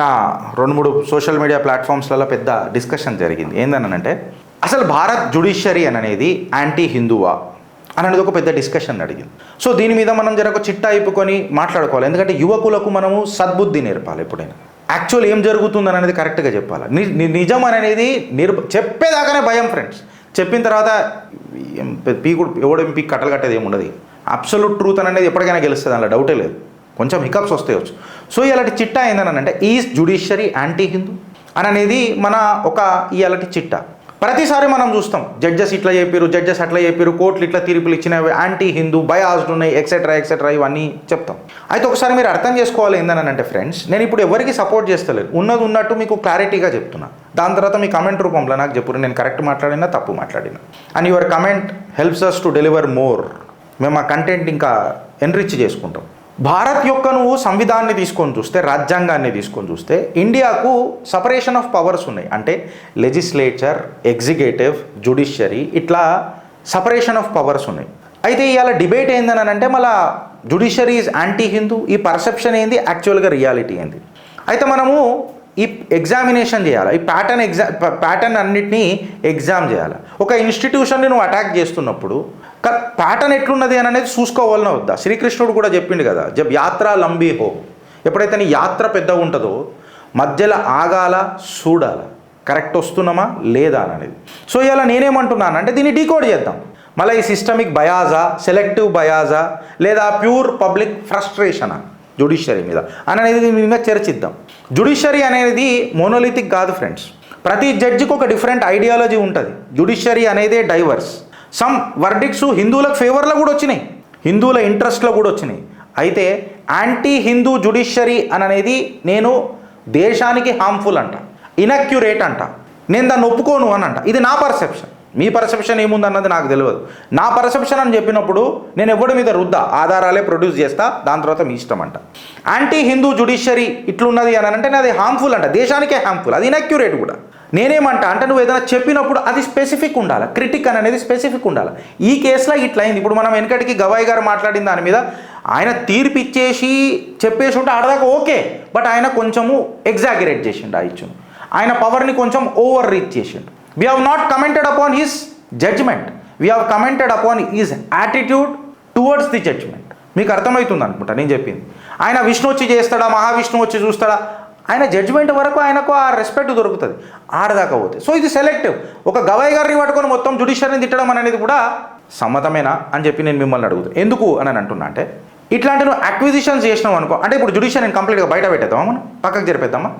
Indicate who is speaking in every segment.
Speaker 1: నా 2-3 social media ప్లాట్ఫామ్స్లలో పెద్ద discussion జరిగింది. ఏందనంటే అసలు భారత్ జ్యుడిషియరీ అనేది యాంటీ హిందువా అనేది ఒక పెద్ద డిస్కషన్ అడిగింది. సో దీని మీద మనం జరకు చిట్టా అయిపోకొని మాట్లాడుకోవాలి. ఎందుకంటే యువకులకు మనము సద్బుద్ధి నేర్పాలి. ఎప్పుడైనా యాక్చువల్ ఏం జరుగుతుంది అనేది కరెక్ట్గా చెప్పాలి. నిజం అనేది చెప్పేదాకానే భయం ఫ్రెండ్స్. చెప్పిన తర్వాత పీకుడు ఎవడేం పీక్ కట్టలు కట్టేది ఏమి ఉండదు. అబ్సల్యూట్ ట్రూత్ అనేది ఎప్పటికైనా గెలుస్తుంది, అందులో డౌటే లేదు. కొంచెం హికప్స్ వస్తాయవచ్చు. సో ఇలాంటి చిట్టా ఏందనంటే ఈజ్ జ్యుడిషియరీ యాంటీ హిందూ అనేది మన ఒక ఇలాంటి చిట్టా. ప్రతిసారి మనం చూస్తాం జడ్జెస్ ఇట్లా చెప్పారు, జడ్జెస్ అట్లా చెప్పారు, కోర్టులు ఇట్లా తీర్పులు ఇచ్చినవి, యాంటీ హిందూ బయాస్డ్ ఉన్నాయి, ఎక్సెట్రా ఇవన్నీ చెప్తాం. అయితే ఒకసారి మీరు అర్థం చేసుకోవాలి ఏందనంటే ఫ్రెండ్స్, నేను ఇప్పుడు ఎవరికి సపోర్ట్ చేస్తలేదు, ఉన్నది ఉన్నట్టు మీకు క్లారిటీగా చెప్తున్నా. దాని తర్వాత మీ కమెంట్ రూపంలో నాకు చెప్పురు నేను కరెక్ట్ మాట్లాడినా తప్పు మాట్లాడినా. And your comment helps us to deliver more. మేము ఆ కంటెంట్ ఇంకా ఎన్రిచ్ చేసుకుంటాం. భారత్ యొక్క నువ్వు సంవిధానాన్ని తీసుకొని చూస్తే, రాజ్యాంగాన్ని తీసుకొని చూస్తే ఇండియాకు సపరేషన్ ఆఫ్ పవర్స్ ఉన్నాయి. అంటే లెజిస్లేచర్, ఎగ్జిక్యూటివ్, జ్యుడిషియరీ ఇట్లా సపరేషన్ ఆఫ్ పవర్స్ ఉన్నాయి. అయితే ఇవాళ డిబేట్ ఏందని అంటే మళ్ళీ జ్యుడిషియరీ ఈజ్ యాంటీ హిందూ, ఈ పర్సెప్షన్ ఏంది, యాక్చువల్గా రియాలిటీ ఏంది. అయితే మనము ఈ ఎగ్జామినేషన్ చేయాలి. ఈ ప్యాటర్న్ అన్నిటినీ ఎగ్జామ్ చేయాలి. ఒక ఇన్స్టిట్యూషన్ని నువ్వు అటాక్ చేస్తున్నప్పుడు ప్యాటర్న్ ఎట్లున్నది అని అనేది చూసుకోవాలనే వద్దా. శ్రీకృష్ణుడు కూడా చెప్పిండు కదా, జబ్ యాత్ర లంబీ హో, ఎప్పుడైతే నీ యాత్ర పెద్దగా ఉంటుందో మధ్యలో ఆగాల, చూడాల కరెక్ట్ వస్తున్నామా లేదా అనేది. సో ఇలా నేనేమంటున్నాను అంటే దీన్ని డీకోడ్ చేద్దాం. మళ్ళీ ఈ సిస్టమిక్ బయాజా, సెలెక్టివ్ బయాజా, లేదా ప్యూర్ పబ్లిక్ ఫ్రస్ట్రేషనా జ్యుడిషియరీ మీద అనేది దీని మీద చర్చిద్దాం. జ్యుడిషియరీ అనేది మోనోలిథిక్ కాదు ఫ్రెండ్స్. ప్రతి జడ్జికి ఒక డిఫరెంట్ ఐడియాలజీ ఉంటుంది. జ్యుడిషియరీ అనేది డైవర్స్. సమ్ వర్డిక్ట్స్ హిందువులకు ఫేవర్లో కూడా వచ్చినాయి, హిందువుల ఇంట్రెస్ట్లో కూడా వచ్చినాయి. అయితే యాంటీ హిందూ జ్యుడిషియరీ అనేది నేను దేశానికి హార్మ్ఫుల్ అంట, ఇన్అక్యురేట్ అంట, నేను దాన్ని ఒప్పుకోను అని అంట. ఇది నా పర్సెప్షన్. మీ పర్సెప్షన్ ఏముందన్నది నాకు తెలియదు. నా పర్సెప్షన్ అని చెప్పినప్పుడు నేను ఎవరి మీద రుద్దా, ఆధారాలే ప్రొడ్యూస్ చేస్తా, దాని తర్వాత మీ ఇష్టం అంట. యాంటీ హిందూ జ్యుడిషియరీ ఇట్లున్నది అని అంటే అది హార్మ్ఫుల్ అంట, దేశానికే హార్మ్ఫుల్, అది ఇన్అక్యురేట్ కూడా. నేనేమంటా అంటే నువ్వు ఏదైనా చెప్పినప్పుడు అది స్పెసిఫిక్ ఉండాలి, క్రిటిక్ అనేది స్పెసిఫిక్ ఉండాలి. ఈ కేసులో ఇట్లా అయింది. ఇప్పుడు మనం వెనకటికి గవాయి గారు మాట్లాడిన దాని మీద ఆయన తీర్పు ఇచ్చేసి చెప్పేసి ఉంటే ఆడదాకా ఓకే, బట్ ఆయన కొంచెము ఎగ్జాగరేట్ చేసిండు, ఆయన పవర్ని కొంచెం ఓవర్ రీచ్ చేసిండు. We have not commented upon his judgment. We have commented upon his attitude towards the judgment. మీకు అర్థమవుతుంది అనుకుంటా నేను చెప్పింది. ఆయన విష్ణు వచ్చి చేస్తాడా, మహావిష్ణువు వచ్చి చూస్తాడా, ఆయన జడ్జిమెంట్ వరకు ఆయనకు ఆ రెస్పెక్ట్ దొరుకుతుంది, ఆడదాకా పోతే. సో ఇది సెలెక్టివ్. ఒక గవాయి గారిని పట్టుకొని మొత్తం జ్యుడిషియరీని తిట్టడం అనేది కూడా సమ్మతమేనా అని చెప్పి నేను మిమ్మల్ని అడుగుతాను. ఎందుకు అని అంటున్నా అంటే ఇట్లాంటి నువ్వు అక్విజిషన్స్ చేసినావు అనుకో, అంటే ఇప్పుడు జ్యుడిషియరీని కంప్లీట్గా బయట పెట్టేద్దామా, మనం పక్కకు జరిపేద్దామా,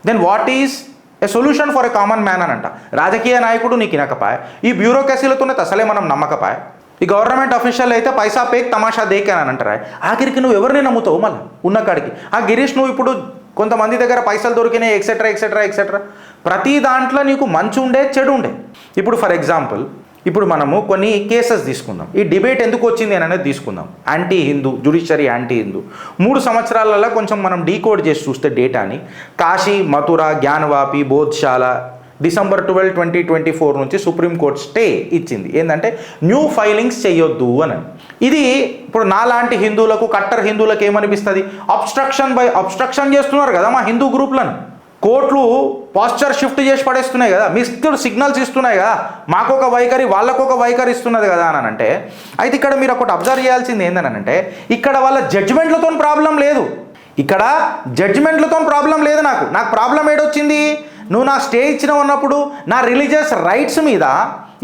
Speaker 1: then what is a solution for a common man అని అంట. రాజకీయ నాయకుడు నీకు ఇనకపాయ, ఈ బ్యూరోక్రసీలతోనే అసలే మనం నమ్మకపాయ, ఈ గవర్నమెంట్ అఫీషియల్ అయితే పైసా పేక్ తమాషా దేకే అని అంటారా. ఆఖరికి నువ్వు ఎవరిని నమ్ముతావు మళ్ళీ ఉన్న కాడికి. ఆ గిరీష్ నువ్వు ఇప్పుడు కొంతమంది దగ్గర పైసలు దొరికినాయి ఎక్సెట్రా ప్రతి దాంట్లో నీకు మంచి ఉండే చెడు ఉండే. ఇప్పుడు ఫర్ ఎగ్జాంపుల్ ఇప్పుడు మనము కొన్ని కేసెస్ తీసుకుందాం. ఈ డిబేట్ ఎందుకు వచ్చింది అని అనేది తీసుకుందాం. Anti Hindu judiciary, anti Hindu 3 సంవత్సరాలలో కొంచెం మనం డీకోడ్ చేసి చూస్తే డేటాని, కాశీ, మథుర, జ్ఞానవాపి, బోధ్శాల December 12, 2024 నుంచి సుప్రీంకోర్టు స్టే ఇచ్చింది. ఏంటంటే న్యూ ఫైలింగ్స్ చేయొద్దు అని. ఇది ఇప్పుడు నాలాంటి హిందువులకు, కట్టర్ హిందువులకు ఏమనిపిస్తుంది, అబ్స్ట్రక్షన్ చేస్తున్నారు కదా మా హిందూ గ్రూప్లను. కోర్టులు పాస్చర్ షిఫ్ట్ చేసి పడేస్తున్నాయి కదా, మిస్డ్ సిగ్నల్స్ ఇస్తున్నాయి కదా, మాకొక వైఖరి వాళ్ళకొక వైఖరి ఇస్తున్నది కదా అని అంటే. అయితే ఇక్కడ మీరు ఒకటి అబ్జర్వ్ చేయాల్సింది ఏంటనంటే ఇక్కడ వాళ్ళ జడ్జిమెంట్లతో ప్రాబ్లం లేదు, ఇక్కడ జడ్జిమెంట్లతో ప్రాబ్లం లేదు. నాకు ప్రాబ్లం ఏడొచ్చింది, నువ్వు నా స్టే ఇచ్చినావు అన్నప్పుడు నా రిలీజియస్ రైట్స్ మీద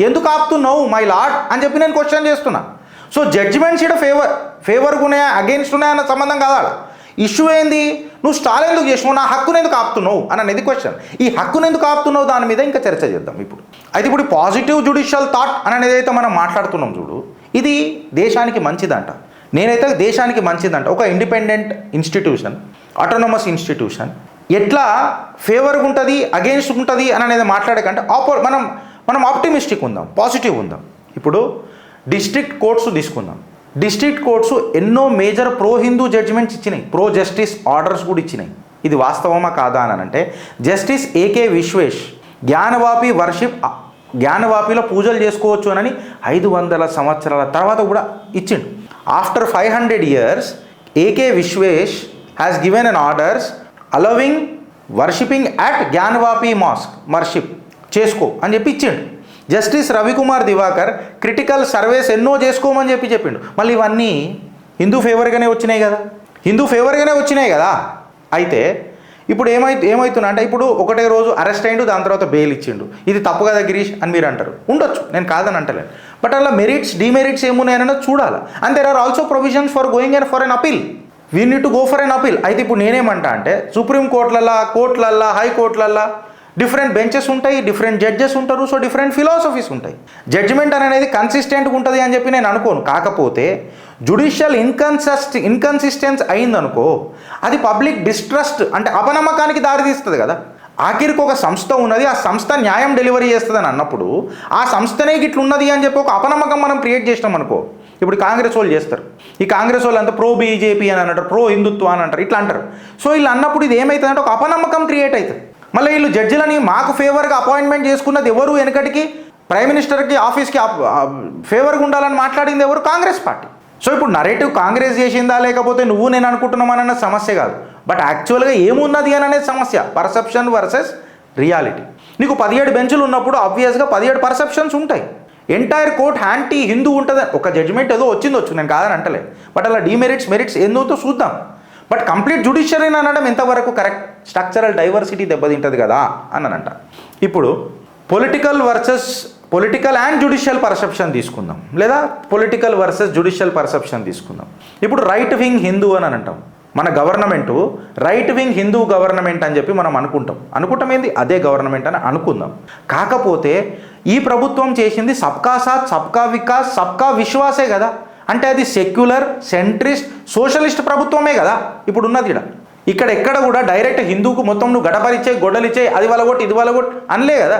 Speaker 1: ఎందుకు ఆపుతున్నావు మై లార్డ్ అని చెప్పి నేను క్వశ్చన్ చేస్తున్నా. సో జడ్జిమెంట్స్ ఇక్కడ ఫేవర్గా ఉన్నాయా అగెయిన్స్ట్ ఉన్నాయా అన్న సంబంధం కాదా. ఇష్యూ ఏంది, నువ్వు స్టాల్ ఎందుకు చేసినావు, నా హక్కును ఎందుకు ఆపుతున్నావు అని అనేది క్వశ్చన్. ఈ హక్కును ఎందుకు ఆపుతున్నావు దాని మీద ఇంకా చర్చ చేద్దాం ఇప్పుడు. అయితే ఇప్పుడు పాజిటివ్ జ్యుడిషియల్ థాట్ అనేది అయితే మనం మాట్లాడుతున్నాం చూడు, ఇది దేశానికి మంచిదంట. నేనైతే దేశానికి మంచిదంట. ఒక ఇండిపెండెంట్ ఇన్స్టిట్యూషన్, ఆటోనమస్ ఇన్స్టిట్యూషన్ ఎట్లా ఫేవర్గా ఉంటుంది, అగెయిన్స్ట్ ఉంటుంది అని అనేది మాట్లాడకంటే మనం ఆప్టిమిస్టిక్ ఉందాం, పాజిటివ్ ఉందాం. ఇప్పుడు డిస్ట్రిక్ట్ కోర్ట్స్ తీసుకుందాం. డిస్ట్రిక్ట్ కోర్ట్స్ ఎన్నో మేజర్ ప్రో హిందూ జడ్జిమెంట్స్ ఇచ్చినాయి, ప్రో జస్టిస్ ఆర్డర్స్ కూడా ఇచ్చినాయి. ఇది వాస్తవమా కాదా అని అంటే జస్టిస్ ఏకే విశ్వేష్ జ్ఞానవాపిలో పూజలు చేసుకోవచ్చు అని 500 సంవత్సరాల తర్వాత కూడా ఇచ్చిండు. After 500 years AK Vishvesh has given an orders allowing worshipping at Gyanvapi mosque worship చేసుకో అని చెప్పి ఇచ్చిండు. Justice Ravikumar Diwakar critical surveys ఎన్నో చేసుకోమని చెప్పిండు. మళ్ళీ ఇవన్నీ హిందూ ఫేవర్గానే వచ్చినాయి కదా. అయితే ఇప్పుడు ఏమవుతున్నా అంటే ఇప్పుడు ఒకటే రోజు అరెస్ట్ అయ్యిండు, దాని తర్వాత బెయిల్ ఇచ్చిండు. ఇది తప్పు కదా గిరీష్ అని మీరు అంటారు. ఉండొచ్చు, నేను కాదని అంటలేను. బట్ అలా మెరిట్స్ డిమెరిట్స్ ఏమున్నాయన్నది చూడాలి. And there are also provisions for going and for an appeal. We need to go for an appeal. అయితే ఇప్పుడు నేనేమంటా అంటే సుప్రీం కోర్టులల్లా హైకోర్టులల్లా డిఫరెంట్ బెంచెస్ ఉంటాయి, డిఫరెంట్ జడ్జెస్ ఉంటారు. సో డిఫరెంట్ ఫిలాసఫీస్ ఉంటాయి. జడ్జిమెంట్ అనేది కన్సిస్టెంట్గా ఉంటుంది అని చెప్పి నేను అనుకోను. కాకపోతే జుడిషియల్ ఇన్కన్సిస్టెన్స్ అయిందనుకో, అది పబ్లిక్ డిస్ట్రస్ట్ అంటే అపనమ్మకానికి దారితీస్తుంది కదా. ఆఖరికి ఒక సంస్థ ఉన్నది, ఆ సంస్థ న్యాయం డెలివరీ చేస్తుందని అన్నప్పుడు ఆ సంస్థనే ఇట్లున్నది అని చెప్పి ఒక అపనమ్మకం మనం క్రియేట్ చేసినాం అనుకో. ఇప్పుడు కాంగ్రెస్ వాళ్ళు చేస్తారు. ఈ కాంగ్రెస్ వాళ్ళు అంతా ప్రో బీజేపీ అని అంటారు, ప్రో హిందుత్వ అని అంటారు, ఇట్లా అంటారు. సో వీళ్ళు అన్నప్పుడు ఇది ఏమవుతుందంటే ఒక అపనమ్మకం క్రియేట్ అవుతుంది. మళ్ళీ వీళ్ళు జడ్జిలని మాకు ఫేవర్గా అపాయింట్మెంట్ చేసుకున్నది ఎవరు? వెనకటికి ప్రైమ్ మినిస్టర్కి ఆఫీస్కి ఫేవర్గా ఉండాలని మాట్లాడింది ఎవరు? కాంగ్రెస్ పార్టీ. సో ఇప్పుడు నరేటివ్ కాంగ్రెస్ చేసిందా లేకపోతే నువ్వు నేను అనుకుంటున్నామన్న సమస్య కాదు, బట్ యాక్చువల్గా ఏమున్నది అని అనేది సమస్య. Perception versus reality. నీకు 17 బెంచులు ఉన్నప్పుడు ఆబ్వియస్గా 17 పర్సెప్షన్స్ ఉంటాయి. ఎంటైర్ కోర్ట్ యాంటీ హిందూ ఉంటుంది. ఒక జడ్జిమెంట్ ఏదో వచ్చిందొచ్చు, నేను కాదని అంటలే. బట్ అలా డిమెరిట్స్ మెరిట్స్ ఏందో చూద్దాం. బట్ కంప్లీట్ జుడిషియరీని అనడం ఎంతవరకు కరెక్ట్? స్ట్రక్చరల్ డైవర్సిటీ దెబ్బతింటుంది కదా అని అంట. ఇప్పుడు పొలిటికల్ అండ్ జుడిషియల్ పర్సెప్షన్ తీసుకుందాం, లేదా పొలిటికల్ వర్సెస్ జుడిషియల్ పర్సెప్షన్ తీసుకుందాం. ఇప్పుడు రైట్ వింగ్ హిందూ అని అంటాం. మన government right wing Hindu government అని చెప్పి మనం అనుకుంటాం ఏంది అదే గవర్నమెంట్ అని అనుకుందాం. కాకపోతే ఈ ప్రభుత్వం చేసింది సబ్కా సాత్ సబ్కా వికాస్ సబ్కా విశ్వాసే కదా. అంటే అది సెక్యులర్ సెంట్రిస్ట్ సోషలిస్ట్ ప్రభుత్వమే కదా ఇప్పుడు ఉన్నది. ఇక్కడ ఎక్కడ కూడా డైరెక్ట్ హిందూకు మొత్తం నువ్వు గడపరిచ్చే గొడ్డలిచ్చే అది వలగొట్టి ఇది వలగొట్టి అనలే కదా.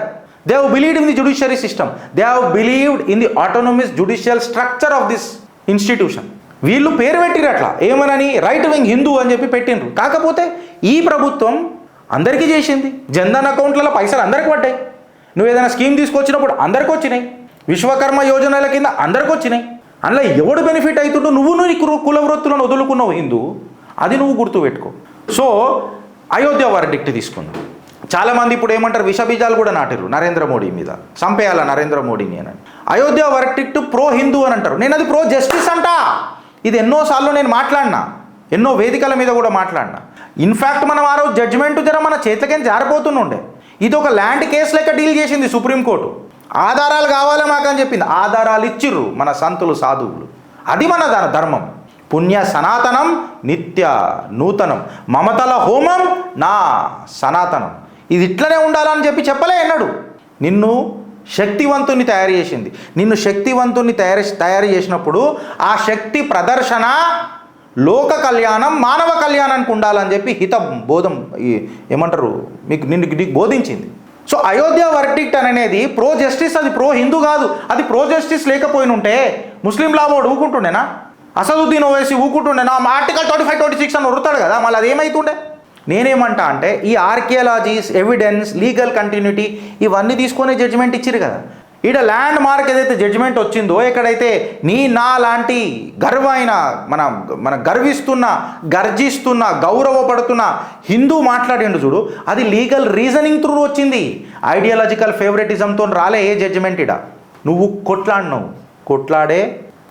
Speaker 1: They have believed in the judiciary system, they have believed in the autonomous judicial structure of this institution. వీళ్ళు పేరు పెట్టిరు అట్లా ఏమనని రైట్ వింగ్ హిందూ అని చెప్పి పెట్టినరు. కాకపోతే ఈ ప్రభుత్వం అందరికీ చేసింది. జన్ధన్ అకౌంట్లలో పైసలు అందరికి పడ్డాయి. నువ్వు ఏదైనా స్కీమ్ తీసుకొచ్చినప్పుడు అందరికి వచ్చినాయి. విశ్వకర్మ యోజనల కింద అందరికి వచ్చినాయి. అందులో ఎవడు బెనిఫిట్ అవుతుండో నువ్వు కుల వృత్తులను వదులుకున్నావు హిందూ, అది నువ్వు గుర్తుపెట్టుకో. సో అయోధ్య వర్డిక్ట్ తీసుకుందాం. చాలామంది ఇప్పుడు ఏమంటారు, విషబీజాలు కూడా నాటిరు నరేంద్ర మోడీ మీద, చంపేయాల నరేంద్ర మోడీని అని. అయోధ్య వర్డిక్ట్ ప్రో హిందూ అని అంటారు. నేను అది ప్రో జస్టిస్ అంట. ఇది ఎన్నోసార్లు నేను మాట్లాడినా, ఎన్నో వేదికల మీద కూడా మాట్లాడినా. ఇన్ఫ్యాక్ట్ మనం ఆ రోజు జడ్జిమెంట్ మన చేతికేం జారిపోతుండే. ఇది ఒక ల్యాండ్ కేసు లెక్క డీల్ చేసింది సుప్రీంకోర్టు. ఆధారాలు కావాలా మాకని చెప్పింది. ఆధారాలు ఇచ్చిర్రు మన సంతులు సాధువులు. అది మన ధర్మం. పుణ్య సనాతనం నిత్య నూతనం మమతల హోమం నా సనాతనం. ఇది ఇట్లనే ఉండాలని చెప్పలే అన్నాడు. నిన్ను శక్తివంతుని తయారు చేసింది. నిన్ను శక్తివంతుని తయారు చేసినప్పుడు ఆ శక్తి ప్రదర్శన లోక కళ్యాణం మానవ కళ్యాణానికి ఉండాలని చెప్పి హిత బోధం ఏమంటారు నీకు బోధించింది. సో అయోధ్య వర్డిక్ట్ అనేది ప్రో జస్టిస్, అది ప్రో హిందూ కాదు. అది ప్రో జస్టిస్ లేకపోయినుంటే ముస్లిం లాబోడు ఊకుంటుండేనా? అసదుద్దీన్ ఓవైసీ ఊకుంటుండేనా? ఆర్టికల్ 25, 26 అని వరుతాడు కదా. మళ్ళీ అది ఏమవుతుండే? నేనేమంటా అంటే ఈ ఆర్కియాలజీస్ ఎవిడెన్స్ లీగల్ కంటిన్యూటీ ఇవన్నీ తీసుకొని జడ్జిమెంట్ ఇచ్చిరు కదా. ఈడ ల్యాండ్ మార్క్ ఏదైతే జడ్జిమెంట్ వచ్చిందో, ఎక్కడైతే నా లాంటి గర్వైన మన గర్జిస్తున్న గౌరవపడుతున్న హిందూ మాట్లాడిండు చూడు, అది లీగల్ రీజనింగ్ త్రూ వచ్చింది. ఐడియాలజికల్ ఫేవరెటిజంతో రాలే ఏ జడ్జిమెంట్. నువ్వు కొట్లాడే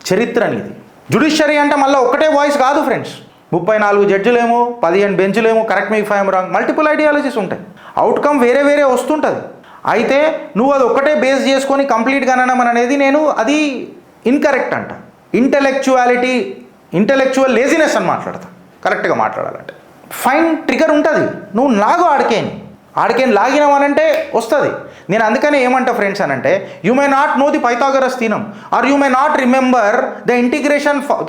Speaker 1: చరిత్ర నీది. జుడిషియరీ అంటే మళ్ళీ ఒకటే వాయిస్ కాదు ఫ్రెండ్స్. 34 జడ్జిలేమో 15 బెంచులేమో, correct me if I'm wrong, multiple ideologies ఉంటాయి. అవుట్కమ్ వేరే వస్తుంటుంది. అయితే నువ్వు అది ఒక్కటే బేస్ చేసుకొని కంప్లీట్గా అనడం అనేది అది ఇన్కరెక్ట్ అంట. ఇంటెలెక్చువల్ లేజినెస్ అని మాట్లాడతా. కరెక్ట్గా మాట్లాడాలంటే ఫైన్ ట్రిగర్ ఉంటుంది. నువ్వు లాగు ఆడికేని లాగినావనంటే వస్తుంది. నేను అందుకనే ఏమంటా ఫ్రెండ్స్ అనంటే, you may not know the Pythagoras theorem or you may not remember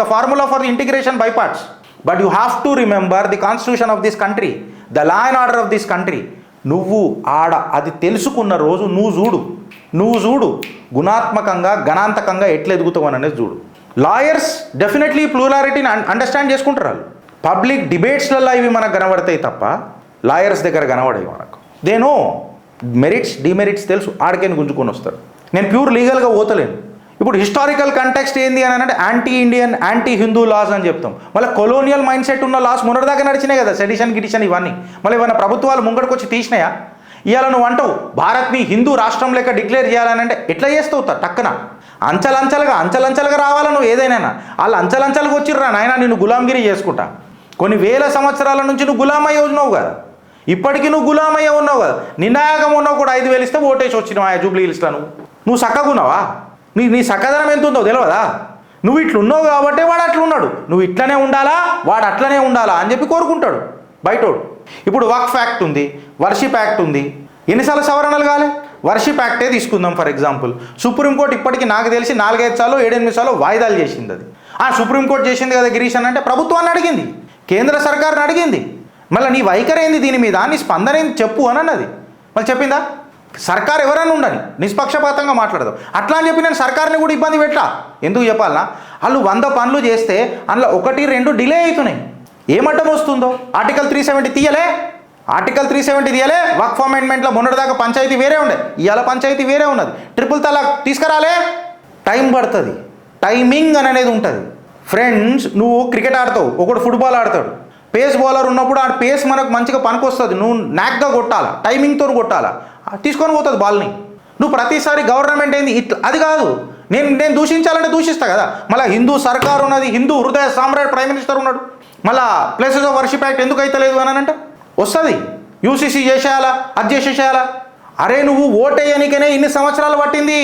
Speaker 1: the formula for the integration by parts, but you have to remember the constitution of this country, the law and order of this country. నువ్వు అది తెలుసుకున్న రోజు నువ్వు చూడు గుణాత్మకంగా గణాంతకంగా ఎట్లా ఎదుగుతావు అనేది చూడు. Lawyers definitely ప్లూరారిటీని understand చేసుకుంటారు. వాళ్ళు పబ్లిక్ డిబేట్స్లలో ఇవి మనకు కనబడతాయి తప్ప లాయర్స్ దగ్గర కనబడాయి మనకు. దేనో మెరిట్స్ డిమెరిట్స్ తెలుసు, ఆడికేని గుంజుకొని వస్తారు. నేను ప్యూర్ లీగల్గా పోతలేను. ఇప్పుడు హిస్టారికల్ కంటెక్స్ట్ ఏంది అని అంటే anti Indian anti Hindu laws అని చెప్తాం. మళ్ళీ కొలోనియల్ మైండ్ సెట్ ఉన్న లాస్ మొన్నటిదాకా నడిచినాయి కదా, సెడిషన్ గిడిషన్ ఇవన్నీ. మళ్ళీ ఏమైనా ప్రభుత్వాలు ముంగడికి వచ్చి తీసినాయా? ఇవాళ నువ్వు అంటావు భారత్ని హిందూ రాష్ట్రం లెక్క డిక్లేర్ చేయాలని అంటే ఎట్లా చేస్తావు? టక్కన అంచలంచలుగా రావాలా నువ్వు ఏదైనా. వాళ్ళు అంచలంచలుగా వచ్చిర్రా నాయన నిన్ను గులాంగిరి చేసుకుంటా. కొన్ని వేల సంవత్సరాల నుంచి నువ్వు గులామయ్య ఉన్నావు కదా, ఇప్పటికీ నువ్వు గులామయ్య ఉన్నావు కదా. నినాయకం ఉన్నావు కూడా 5,000 ఇస్తే ఓటేసి వచ్చినావు ఆ జూబ్లీ హిల్స్లో. నువ్వు చక్కగా ఉన్నావా? నీ చక్కదనం ఎంత ఉందో తెలియదా? నువ్వు ఇట్లున్నావు కాబట్టే వాడు అట్లున్నాడు. నువ్వు ఇట్లనే ఉండాలా, వాడు అట్లనే ఉండాలా అని చెప్పి కోరుకుంటాడు బయటోడు. ఇప్పుడు వక్ఫ్ యాక్ట్ ఉంది, వర్షిప్ యాక్ట్ ఉంది, ఎన్నిసార్లు సవరణలు కాలే? వర్షిప్ యాక్టే తీసుకుందాం ఫర్ ఎగ్జాంపుల్. సుప్రీంకోర్టు ఇప్పటికీ నాకు తెలిసి 4-5 సార్లు 7-8 సార్లు వాయిదాలు చేసింది. అది సుప్రీంకోర్టు చేసింది కదా గిరీష్ అని అంటే ప్రభుత్వాన్ని అడిగింది, కేంద్ర సర్కారుని అడిగింది. మళ్ళీ నీ వైఖరి ఏంది దీని మీద, నీ స్పందన ఏంది చెప్పు అని అన్నది. మళ్ళీ చెప్పిందా? సర్కారు ఎవరైనా ఉండని నిష్పక్షపాతంగా మాట్లాడదాం. అట్లా అని చెప్పి నేను సర్కార్ని కూడా ఇబ్బంది పెట్టా. ఎందుకు చెప్పాలన్నా, వాళ్ళు 100 పనులు చేస్తే అందులో 1-2 డిలే అవుతున్నాయి. ఏమడ్డం వస్తుందో? Article 370 తీయలే, article 370 తీయలే. వక్ఫ్ అమెండ్మెంట్లో మొన్నటిదాకా పంచాయతీ వేరే ఉండే, ఇవాళ పంచాయతీ వేరే ఉన్నది. ట్రిపుల్ తలాక్ తీసుకురాలే, టైం పడుతుంది. టైమింగ్ అనేది ఉంటుంది ఫ్రెండ్స్. నువ్వు క్రికెట్ ఆడతావు, ఒకడు ఫుట్బాల్ ఆడతాడు. పేస్ బౌలర్ ఉన్నప్పుడు ఆ పేస్ మనకు మంచిగా పనికొస్తుంది. నువ్వు నాక్గా కొట్టాలా, టైమింగ్తో కొట్టాలా, తీసుకొని పోతుంది బాల్ని. నువ్వు ప్రతిసారి గవర్నమెంట్ ఏంది ఇట్లా అది కాదు. నేను దూషించాలంటే దూషిస్తా కదా. మళ్ళీ హిందూ సర్కార్ ఉన్నది, హిందూ హృదయ సామ్రాట్ ప్రైమ్ మినిస్టర్ ఉన్నాడు. మళ్ళీ ప్లేసెస్ ఆఫ్ వర్షిప్ యాక్ట్ ఎందుకు అవుతలేదు అని అంటే వస్తుంది. యూసీసీ చేసేయాలా, అది చేసేసేయాలా. అరే నువ్వు ఓటేయనికనే ఇన్ని సంవత్సరాలు పట్టింది.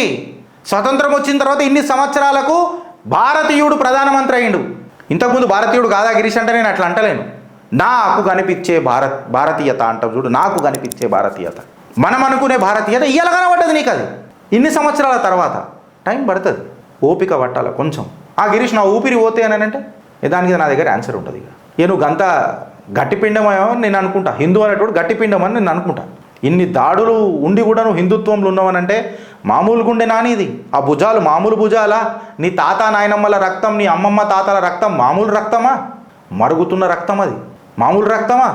Speaker 1: స్వతంత్రం వచ్చిన తర్వాత ఇన్ని సంవత్సరాలకు భారతీయుడు ప్రధానమంత్రి అయ్యిండు. ఇంతకుముందు భారతీయుడు కాదా గిరీష్ అంటే నేను అట్లా అంటలేను. నాకు కనిపించే భారతీయత అంటాం చూడు, నాకు కనిపించే భారతీయత, మనం అనుకునే భారతీయత ఇయ్యాల కనబడ్డది నీకు. అది ఇన్ని సంవత్సరాల తర్వాత టైం పడుతుంది, ఓపిక పట్టాలి కొంచెం. గిరీష్ నా ఊపిరి పోతే అని అంటే దానికి నా దగ్గర ఆన్సర్ ఉంటుంది. ఇక నువ్వు గంత గట్టిపిండమేమో నేను అనుకుంటా, హిందూ అనేటప్పుడు గట్టిపిండం అని నేను అనుకుంటా. ఇన్ని దాడులు ఉండి కూడా నువ్వు హిందుత్వంలో ఉన్నావనంటే మామూలు గుండె నానిది. ఆ భుజాలు మామూలు భుజాలా? నీ తాత నాయనమ్మల రక్తం, నీ అమ్మమ్మ తాతల రక్తం మామూలు రక్తమా? మరుగుతున్న రక్తం అది, మామూలు రక్తమా?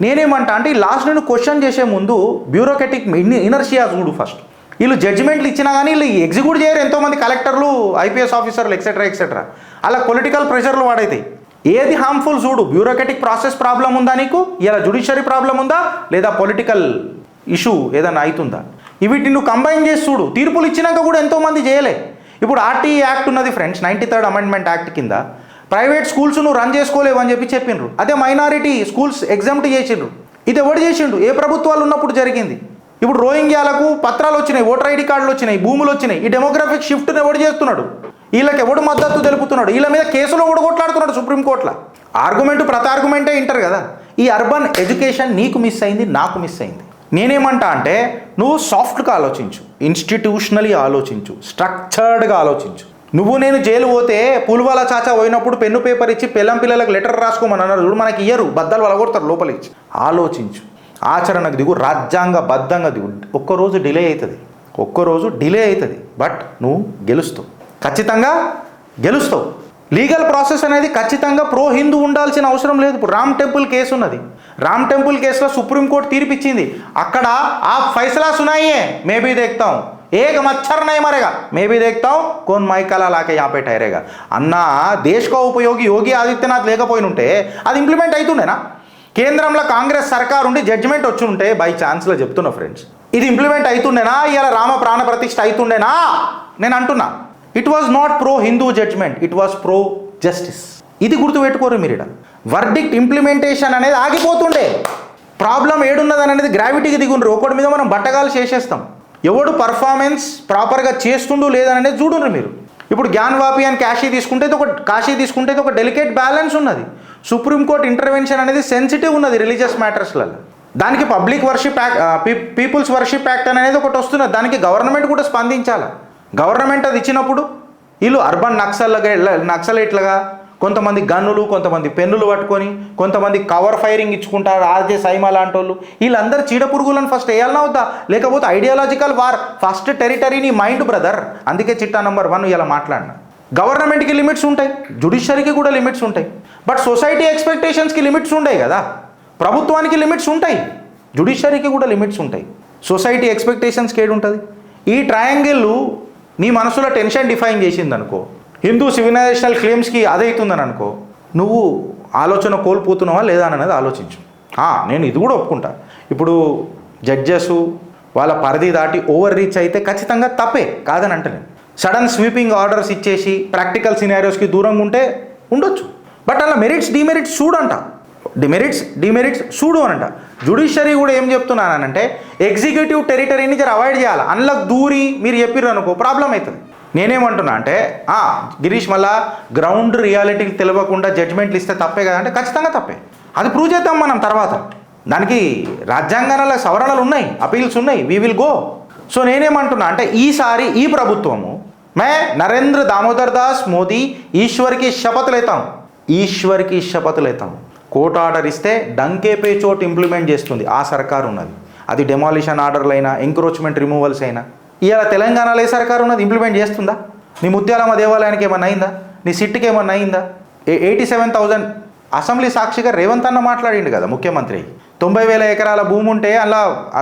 Speaker 1: నేనేమంటా అంటే ఈ లాస్ట్ నేను క్వశ్చన్ చేసే ముందు బ్యూరోక్రటిక్ ఇనర్షియా చూడు ఫస్ట్. వీళ్ళు జడ్జిమెంట్లు ఇచ్చినా కానీ వీళ్ళు ఎగ్జిక్యూట్ చేయరు. ఎంతోమంది కలెక్టర్లు, ఐపీఎస్ ఆఫీసర్లు ఎక్సెట్రా అలా పొలిటికల్ ప్రెషర్లు వాడైతాయి. ఏది హార్మ్ఫుల్ చూడు. బ్యూరోక్రటిక్ ప్రాసెస్ ప్రాబ్లం ఉందా నీకు, ఇలా జుడిషియరీ ప్రాబ్లం ఉందా, లేదా పొలిటికల్ ఇష్యూ ఏదైనా అవుతుందా? వీటిని నువ్వు కంబైన్ చేసి చూడు. తీర్పులు ఇచ్చినాక కూడా ఎంతోమంది చేయలే. ఇప్పుడు ఆర్టీఈ యాక్ట్ ఉన్నది ఫ్రెండ్స్, 93rd అమెండ్మెంట్ యాక్ట్ కింద ప్రైవేట్ స్కూల్స్ నువ్వు రన్ చేసుకోలేవు అని చెప్పి చెప్పిండ్రు. అదే మైనారిటీ స్కూల్స్ ఎగ్జామ్ట్ చేసిండ్రు. ఇది ఎవడు చేసిండు? ఏ ప్రభుత్వాలు ఉన్నప్పుడు జరిగింది. ఇప్పుడు రోహింగ్యాలకు పత్రాలు వచ్చినాయి, ఓటర్ ఐడి కార్డులు వచ్చినాయి, భూములు వచ్చినాయి. ఈ డెమోగ్రఫిక్ షిఫ్ట్ని ఎవడు చేస్తున్నాడు? వీళ్ళకి ఎవడు మద్దతు తెలుపుతున్నాడు? వీళ్ళ మీద కేసులో కూడా కొట్లాడుతున్నాడు సుప్రీంకోర్టులో. ఆర్గ్యుమెంట్ ప్రతి ఆర్గ్యుమెంటే వింటారు కదా. ఈ అర్బన్ ఎడ్యుకేషన్ నీకు మిస్ అయింది, నాకు మిస్ అయింది. నేనేమంటా అంటే నువ్వు సాఫ్ట్గా ఆలోచించు, ఇన్స్టిట్యూషనలీ ఆలోచించు, స్ట్రక్చర్డ్గా ఆలోచించు. నువ్వు నేను జైలు పోతే పులివాల చాచా పోయినప్పుడు పెన్ను పేపర్ ఇచ్చి పిల్లలకు లెటర్ రాసుకోమని అన్నారు చూడు, మనకి ఇయ్యరు, బద్దలు వలగొడతారు లోపల ఇచ్చి. ఆలోచించు, ఆచరణకు దిగు, రాజ్యాంగబద్ధంగా దిగు. ఒక్కరోజు డిలే అవుతుంది, బట్ నువ్వు గెలుస్తావు, ఖచ్చితంగా గెలుస్తావు. లీగల్ ప్రాసెస్ అనేది ఖచ్చితంగా ప్రో హిందూ ఉండాల్సిన అవసరం లేదు. ఇప్పుడు రామ్ టెంపుల్ కేసు ఉన్నది. రామ్ టెంపుల్ కేసులో సుప్రీంకోర్టు తీర్పిచ్చింది. అక్కడ ఆ ఫైసలా సునాయియే మే బీ దేఖ్తాం, ఏక మచ్చర్ నై మరేగా, మే బీ దేఖ్తాం కోన్ మైకలా లాకే యాపే టైరేగా. అన్నా దేశకో ఉపయోగి యోగి ఆదిత్యనాథ్ లేకపోయినుంటే అది ఇంప్లిమెంట్ అవుతుండేనా? కేంద్రంలో కాంగ్రెస్ సర్కార్ ఉండి జడ్జిమెంట్ వచ్చి ఉంటే బై ఛాన్స్లో చెప్తున్నా ఫ్రెండ్స్, ఇది ఇంప్లిమెంట్ అవుతుండేనా? ఇలా రామ ప్రాణ ప్రతిష్ఠ అవుతుండేనా? నేను అంటున్నా, it was not pro Hindu judgement, it was pro justice. ఇది గుర్తుపెట్టుకోరు మీరు. ఇక్కడ వర్డిక్ట్ ఇంప్లిమెంటేషన్ అనేది ఆగిపోతుండే. ప్రాబ్లం ఏడున్నదని అనేది గ్రావిటీకి దిగుండ్రు. ఒకటి మీద మనం బట్టగాలు చేసేస్తాం. ఎవడు పర్ఫార్మెన్స్ ప్రాపర్గా చేస్తుండు లేదనేది చూడుండ్రు మీరు. ఇప్పుడు జ్ఞాన్వాపి అని కాశీ తీసుకుంటే ఒక డెలికేట్ బ్యాలెన్స్ ఉన్నది. సుప్రీంకోర్టు ఇంటర్వెన్షన్ అనేది సెన్సిటివ్ ఉన్నది రిలీజియస్ మ్యాటర్స్లలో. దానికి public worship act, people's worship act అనేది ఒకటి వస్తున్నది. దానికి గవర్నమెంట్ కూడా స్పందించాలి. గవర్నమెంట్ అది ఇచ్చినప్పుడు వీళ్ళు అర్బన్ నక్సలైట్లుగా కొంతమంది గన్నులు, కొంతమంది పెన్నులు పట్టుకొని, కొంతమంది కవర్ ఫైరింగ్ ఇచ్చుకుంటారు, ఆర్జే సైమా లాంటి వాళ్ళు. వీళ్ళందరూ చీడపురుగులను ఫస్ట్ వేయాలన్నా అవుతా, లేకపోతే ఐడియాలజికల్ వార్. ఫస్ట్ టెరిటరీని మైండ్ బ్రదర్. అందుకే చిట్టా నెంబర్ 1 ఇలా మాట్లాడినా. గవర్నమెంట్కి లిమిట్స్ ఉంటాయి, జుడిషియరీకి కూడా లిమిట్స్ ఉంటాయి. బట్ సొసైటీ ఎక్స్పెక్టేషన్స్కి లిమిట్స్ ఉంటాయి కదా. ప్రభుత్వానికి లిమిట్స్ ఉంటాయి, జుడిషియరీకి కూడా లిమిట్స్ ఉంటాయి. సొసైటీ ఎక్స్పెక్టేషన్స్కి ఏడు ఉంటుంది? ఈ ట్రయాంగిల్ నీ మనసులో టెన్షన్ డిఫైన్ చేసింది అనుకో, హిందూ సివిలైజేషనల్ క్లెయిమ్స్కి అదవుతుందని అనుకో, నువ్వు ఆలోచన కోల్పోతున్నావా లేదా అనేది ఆలోచించు. నేను ఇది కూడా ఒప్పుకుంటా, ఇప్పుడు జడ్జెస్ వాళ్ళ పరిధి దాటి ఓవర్ రీచ్ అయితే ఖచ్చితంగా తప్పే, కాదని అంటలేదు. సడన్ స్వీపింగ్ ఆర్డర్స్ ఇచ్చేసి ప్రాక్టికల్ సినారియోస్కి దూరంగా ఉంటే ఉండొచ్చు. బట్ అలా మెరిట్స్ డిమెరిట్స్ చూడంట, డిమెరిట్స్ చూడు అనంట. జ్యుడిషియరీ కూడా ఏం చెప్తున్నానంటే ఎగ్జిక్యూటివ్ టెరిటరీని జర అవాయిడ్ చేయాలి. అందులోకి దూరి మీరు చెప్పిర్రు అనుకో ప్రాబ్లం అవుతుంది. నేనేమంటున్నా అంటే గిరీష్ మళ్ళా గ్రౌండ్ రియాలిటీకి తెలియకుండా జడ్జ్మెంట్లు ఇస్తే తప్పే కదా అంటే ఖచ్చితంగా తప్పే. అది ప్రూవ్ చేద్దాం మనం తర్వాత. దానికి రాజ్యాంగాల సవరణలు ఉన్నాయి, అపీల్స్ ఉన్నాయి, వీ విల్ గో. సో నేనేమంటున్నా అంటే ఈసారి ఈ ప్రభుత్వము మే నరేంద్ర దామోదర్ దాస్ మోదీ ఈశ్వర్కి శపథ లేతాం. కోర్టు ఆర్డర్ ఇస్తే డంకేపే చోటు ఇంప్లిమెంట్ చేస్తుంది ఆ సర్కారు ఉన్నది. అది డెమాలిషన్ ఆర్డర్లు అయినా ఎంక్రోచ్మెంట్ రిమూవల్స్ అయినా ఇవాళ తెలంగాణలో ఏ సర్కారు ఉన్నది ఇంప్లిమెంట్ చేస్తుందా? నీ ముత్యాలమ్మ దేవాలయానికి ఏమన్నా అయిందా? నీ సిట్కి ఏమన్నా అయిందా? 87,000 అసెంబ్లీ సాక్షిగా రేవంత్ అన్న మాట్లాడిండు కదా ముఖ్యమంత్రి. 90,000 ఎకరాల భూమి ఉంటే అలా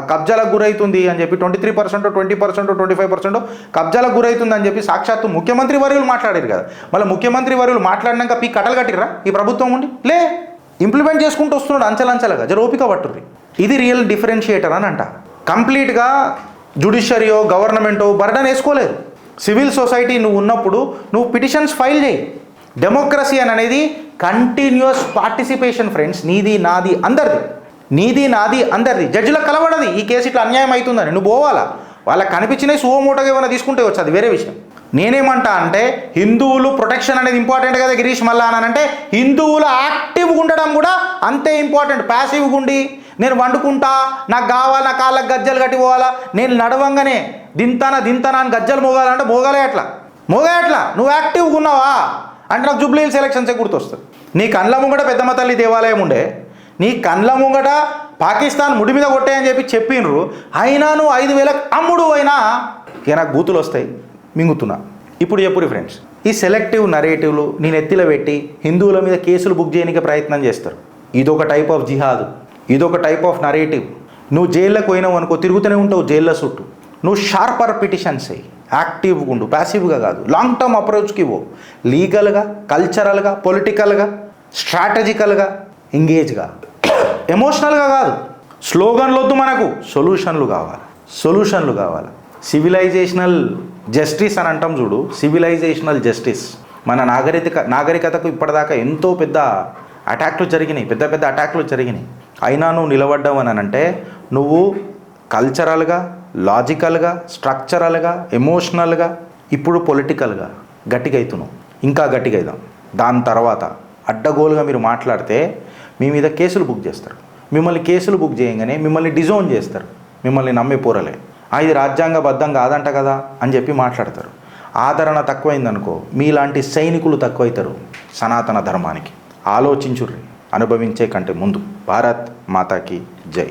Speaker 1: కబ్జాలకు గురవుతుంది అని చెప్పి 23%, 20%, 25% కబ్జాలకు గురవుతుంది అని చెప్పి సాక్షాత్తు ముఖ్యమంత్రి వర్యులు మాట్లాడారు కదా. మళ్ళీ ముఖ్యమంత్రి వర్యులు మాట్లాడినాక కట్టలు కట్టిర్రా ఈ ప్రభుత్వం ఉండి? ఇంప్లిమెంట్ చేసుకుంటూ వస్తున్నాడు అంచెలంచెలుగా. జర ఓపిక పట్టుర్రి. ఇది రియల్ డిఫరెన్షియేటర్ అని అంట. కంప్లీట్గా జ్యుడిషియరీయో గవర్నమెంటో బర్డన్ వేసుకోలేదు. సివిల్ సొసైటీ నువ్వు ఉన్నప్పుడు నువ్వు పిటిషన్స్ ఫైల్ చేయి. డెమోక్రసీ అనేది కంటిన్యూస్ పార్టిసిపేషన్ ఫ్రెండ్స్. నీది నాది అందరిది. జడ్జిలకు కలవడది ఈ కేసు ఇట్లా అన్యాయం అవుతుందని. నువ్వు పోవాలా, వాళ్ళకి కనిపించినవి సువమూటగా ఏమైనా తీసుకుంటే వచ్చు, అది వేరే విషయం. నేనేమంటా అంటే హిందువులు ప్రొటెక్షన్ అనేది ఇంపార్టెంట్ కదా గిరీష్ మల్లా అంటే హిందువులు యాక్టివ్గా ఉండడం కూడా అంతే ఇంపార్టెంట్. ప్యాసివ్గా ఉండి నేను వండుకుంటా, నాకు కావాలా, నా కాళ్ళకి గజ్జలు కట్టి పోవాలా, నేను నడవంగానే దింతానా అని గజ్జలు మోగాలంటే మోగాలే అట్లా. నువ్వు యాక్టివ్గా ఉన్నావా అంటే నాకు జూబ్లీ హిల్స్ ఎలక్షన్సే గుర్తొస్తుంది. నీ కండ్ల ముంగట పెద్దమ్మ తల్లి దేవాలయం ఉండే, నీ కండ్ల ముంగట పాకిస్తాన్ ముడి మీద కొట్టాయని చెప్పిండ్రు. అయినా నువ్వు 5,000 అమ్ముడు అయినా ఇక నాకు బూతులు వస్తాయి, మింగుతున్నా. ఇప్పుడు చెప్పురి ఫ్రెండ్స్, ఈ సెలెక్టివ్ నరేటివ్లు నేను ఎత్తిలో పెట్టి హిందువుల మీద కేసులు బుక్ చేయడానికి ప్రయత్నం చేస్తారు. ఇదొక టైప్ ఆఫ్ జిహాద్, ఇదొక టైప్ ఆఫ్ నరేటివ్. నువ్వు జైల్లోకి పోయినావు అనుకో, తిరుగుతూనే ఉంటావు జైల్లో చుట్టూ. నువ్వు షార్పర్ పిటిషన్స్ అయ్యి యాక్టివ్గా ఉండు, ప్యాసివ్గా కాదు. లాంగ్ టర్మ్ అప్రోచ్కి ఇవ్వు. లీగల్గా, కల్చరల్గా, పొలిటికల్గా, స్ట్రాటజికల్గా ఎంగేజ్గా, ఎమోషనల్గా కాదు. స్లోగన్లు వద్దు మనకు, సొల్యూషన్లు కావాలి. సివిలైజేషనల్ జస్టిస్ అని అంటాం చూడు, సివిలైజేషనల్ జస్టిస్. మన నాగరికతకు ఇప్పటిదాకా ఎంతో పెద్ద అటాక్లు జరిగినాయి. అయినా నువ్వు నిలబడ్డావు అని అంటే నువ్వు కల్చరల్గా, లాజికల్గా, స్ట్రక్చరల్గా, ఎమోషనల్గా, ఇప్పుడు పొలిటికల్గా గట్టిగా అవుతున్నావు. ఇంకా గట్టిగా అవుదాం. దాని తర్వాత అడ్డగోలుగా మీరు మాట్లాడితే మీ మీద కేసులు బుక్ చేస్తారు. మిమ్మల్ని కేసులు బుక్ చేయగానే మిమ్మల్ని డిజోన్ చేస్తారు. మిమ్మల్ని నమ్మే పోరలే ఇది రాజ్యాంగబద్ధం కాదంట కదా అని చెప్పి మాట్లాడతారు. ఆదరణ తక్కువైందనుకో మీలాంటి సైనికులు తక్కువవుతారు సనాతన ధర్మానికి. ఆలోచించుర్రి అనుభవించే కంటే ముందు. భారత్ మాతాకి జై.